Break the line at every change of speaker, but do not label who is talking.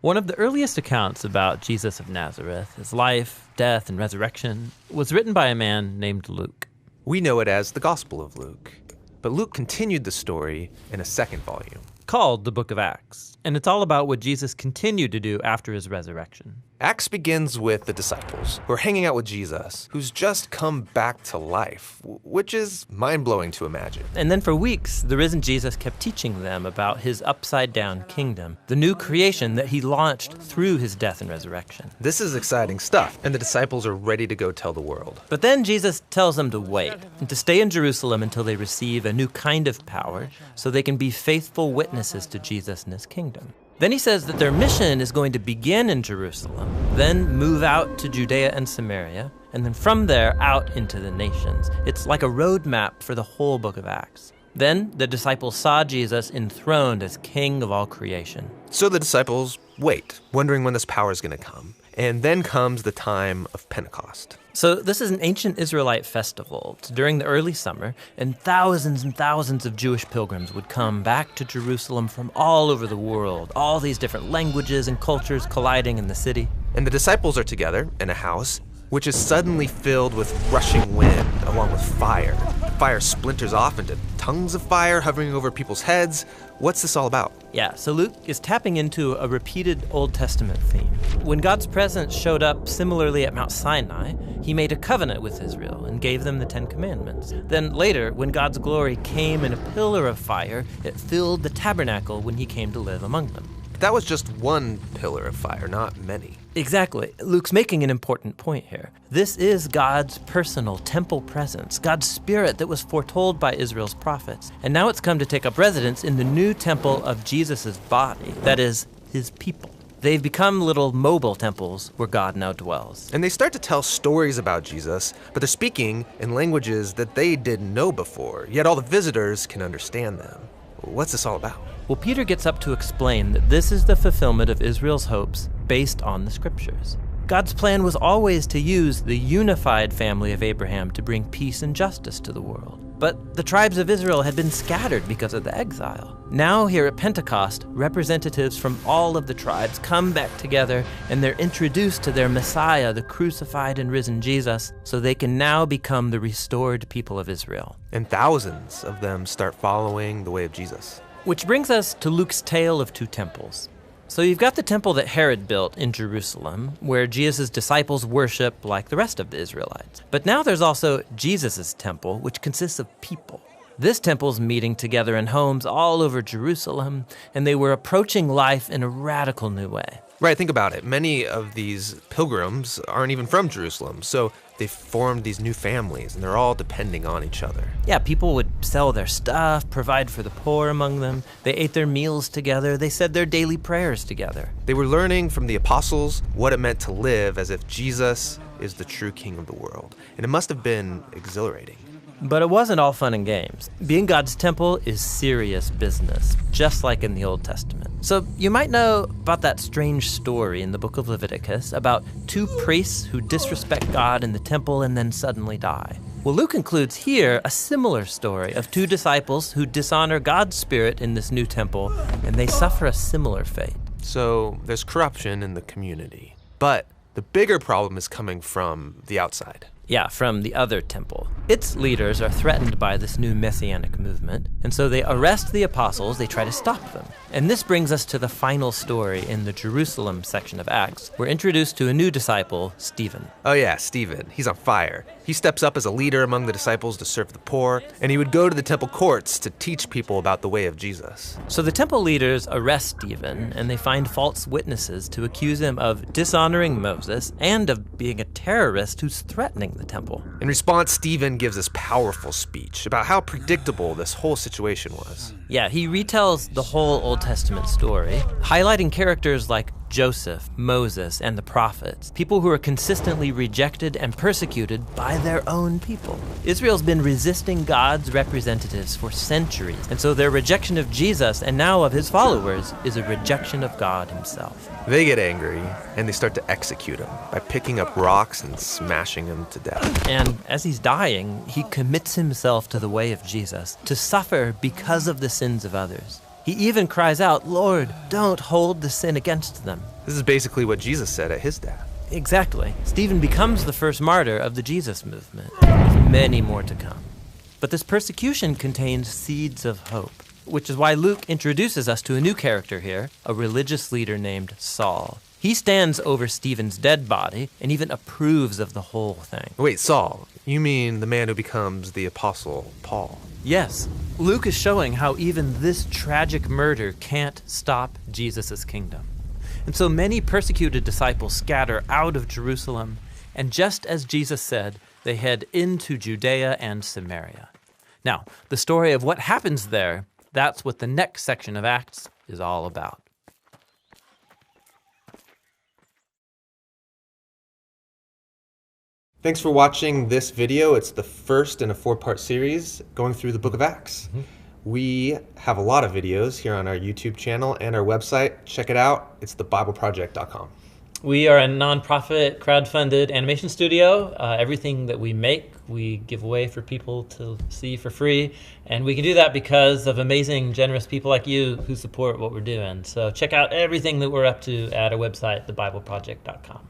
One of the earliest accounts about Jesus of Nazareth, his life, death, and resurrection, was written by a man named Luke.
We know it as the Gospel of Luke, but Luke continued the story in a second volume,
called the Book of Acts, and it's all about what Jesus continued to do after his resurrection.
Acts begins with the disciples who are hanging out with Jesus, who's just come back to life, which is mind-blowing to imagine.
And then for weeks, the risen Jesus kept teaching them about his upside-down kingdom, the new creation that he launched through his death and resurrection.
This is exciting stuff, and the disciples are ready to go tell the world.
But then Jesus tells them to wait and to stay in Jerusalem until they receive a new kind of power so they can be faithful witnesses to Jesus and his kingdom. Then he says that their mission is going to begin in Jerusalem, then move out to Judea and Samaria, and then from there out into the nations. It's like a roadmap for the whole book of Acts. Then the disciples saw Jesus enthroned as King of all creation.
So the disciples wait, wondering when this power is going to come. And then comes the time of Pentecost.
So this is an ancient Israelite festival. It's during the early summer, and thousands of Jewish pilgrims would come back to Jerusalem from all over the world, all these different languages and cultures colliding in the city.
And the disciples are together in a house, which is suddenly filled with rushing wind along with fire. Fire splinters off into tongues of fire hovering over people's heads. What's this all about?
Yeah, so Luke is tapping into a repeated Old Testament theme. When God's presence showed up similarly at Mount Sinai, he made a covenant with Israel and gave them the Ten Commandments. Then later, when God's glory came in a pillar of fire, it filled the tabernacle when he came to live among them.
But that was just one pillar of fire, not many.
Exactly. Luke's making an important point here. This is God's personal temple presence, God's spirit that was foretold by Israel's prophets. And now it's come to take up residence in the new temple of Jesus' body, that is, his people. They've become little mobile temples where God now dwells.
And they start to tell stories about Jesus, but they're speaking in languages that they didn't know before, yet all the visitors can understand them. What's this all about?
Well, Peter gets up to explain that this is the fulfillment of Israel's hopes based on the scriptures. God's plan was always to use the unified family of Abraham to bring peace and justice to the world. But the tribes of Israel had been scattered because of the exile. Now here at Pentecost, representatives from all of the tribes come back together and they're introduced to their Messiah, the crucified and risen Jesus, so they can now become the restored people of Israel.
And thousands of them start following the way of Jesus.
Which brings us to Luke's tale of two temples. So you've got the temple that Herod built in Jerusalem, where Jesus' disciples worship like the rest of the Israelites. But now there's also Jesus' temple, which consists of people. This temple's meeting together in homes all over Jerusalem, and they were approaching life in a radical new way.
Right, think about it. Many of these pilgrims aren't even from Jerusalem, so they've formed these new families, and they're all depending on each other.
Yeah, people would sell their stuff, provide for the poor among them. They ate their meals together. They said their daily prayers together.
They were learning from the apostles what it meant to live as if Jesus is the true king of the world. And it must have been exhilarating.
But it wasn't all fun and games. Being God's temple is serious business, just like in the Old Testament. So you might know about that strange story in the book of Leviticus about two priests who disrespect God in the temple and then suddenly die. Well, Luke includes here a similar story of two disciples who dishonor God's spirit in this new temple, and they suffer a similar fate.
So there's corruption in the community. But the bigger problem is coming from the outside.
Yeah, from the other temple. Its leaders are threatened by this new messianic movement, and so they arrest the apostles, they try to stop them. And this brings us to the final story in the Jerusalem section of Acts. We're introduced to a new disciple, Stephen.
Oh yeah, Stephen. He's on fire. He steps up as a leader among the disciples to serve the poor, and he would go to the temple courts to teach people about the way of Jesus.
So the temple leaders arrest Stephen, and they find false witnesses to accuse him of dishonoring Moses and of being a terrorist who's threatening the temple.
In response, Stephen gives this powerful speech about how predictable this whole situation was.
Yeah, he retells the whole Old Testament story, highlighting characters like Joseph, Moses, and the prophets, people who are consistently rejected and persecuted by their own people. Israel's been resisting God's representatives for centuries, and so their rejection of Jesus and now of his followers is a rejection of God himself.
They get angry, and they start to execute him by picking up rocks and smashing him to death.
And as he's dying, he commits himself to the way of Jesus, to suffer because of the sins of others. He even cries out, "Lord, don't hold the sin against them."
This is basically what Jesus said at his death.
Exactly. Stephen becomes the first martyr of the Jesus movement, with many more to come. But this persecution contains seeds of hope, which is why Luke introduces us to a new character here, a religious leader named Saul. He stands over Stephen's dead body and even approves of the whole thing.
Wait, Saul, you mean the man who becomes the Apostle Paul?
Yes, Luke is showing how even this tragic murder can't stop Jesus' kingdom. And so many persecuted disciples scatter out of Jerusalem, and just as Jesus said, they head into Judea and Samaria. Now, the story of what happens there, that's what the next section of Acts is all about.
Thanks for watching this video. It's the first in a 4-part series going through the book of Acts. We have a lot of videos here on our YouTube channel and our website. Check it out. It's thebibleproject.com.
We are a nonprofit, crowd-funded animation studio. Everything that we make, we give away for people to see for free. And we can do that because of amazing, generous people like you who support what we're doing. So check out everything that we're up to at our website, thebibleproject.com.